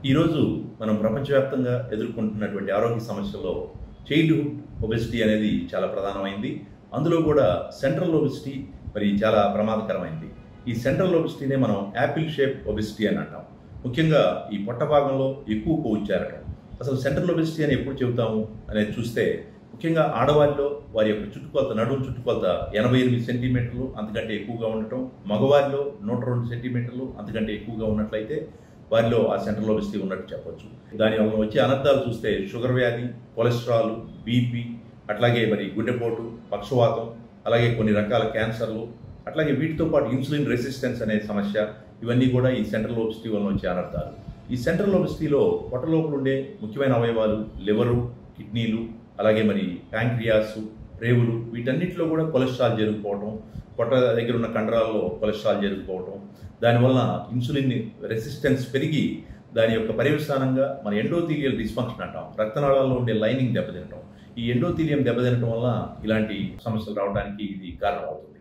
ఈరోజు మనం ప్రపంచవ్యాప్తంగా ఎదుర్కొంటున్నటువంటి ఆరోగ్య సమస్యల్లో చైల్డ్హుడ్ ఒబెసిటీ అనేది చాలా ప్రధానమైంది. అందులో కూడా సెంట్రల్ ఒబెసిటీ మరి చాలా ప్రమాదకరమైంది. ఈ సెంట్రల్ ఒబెసిటీనే మనం యాపిల్ షేప్ ఒబెసిటీ అని అంటాం. ముఖ్యంగా ఈ పొట్ట భాగంలో ఎక్కువ కొవ్వు చేరటం. అసలు సెంట్రల్ ఒబెసిటీ అని ఎప్పుడు చెబుతాము అనేది చూస్తే ముఖ్యంగా ఆడవారిలో వారి యొక్క చుట్టుకొలత నడుము చుట్టుకొలత 88 సెంటీమీటర్లు అంతకంటే ఎక్కువగా ఉండటం, మగవారిలో 102 సెంటీమీటర్లు అంతకంటే ఎక్కువగా ఉన్నట్లయితే వారిలో ఆ సెంట్రల్ ఒబెసిటీ ఉన్నట్టు చెప్పొచ్చు. దానివల్ల వచ్చే అనర్థాలు చూస్తే షుగర్ వ్యాధి, కొలెస్ట్రాల్, బీపీ, అట్లాగే మరి గుండెపోటు, పక్షవాతం, అలాగే కొన్ని రకాల క్యాన్సర్లు, అట్లాగే వీటితో పాటు ఇన్సులిన్ రెసిస్టెన్స్ అనే సమస్య, ఇవన్నీ కూడా ఈ సెంట్రల్ ఒబెసిటీ వల్ల వచ్చే అనర్థాలు. ఈ సెంట్రల్ ఒబెసిటీలో పొట్ట లోపల ఉండే ముఖ్యమైన అవయవాలు లివరు, కిడ్నీలు, అలాగే మరి ప్యాంక్రియాస్, రేవులు, వీటన్నిటిలో కూడా కొలెస్ట్రాల్ జరిగిపోవటం, పొట్ట దగ్గర ఉన్న కండరాల్లో కొలెస్ట్రాల్ జరిగిపోవటం, దానివల్ల ఇన్సులిన్ రెసిస్టెన్స్ పెరిగి దాని యొక్క పర్యవసానంగా మన ఎండోథీలియల్ డిస్ఫంక్షన్ అంటాం, రక్తనాళాల్లో ఉండే లైనింగ్ దెబ్బతినటం. ఈ ఎండోథీలియం దెబ్బతినటం వల్ల ఇలాంటి సమస్యలు రావడానికి ఇది కారణమవుతుంది.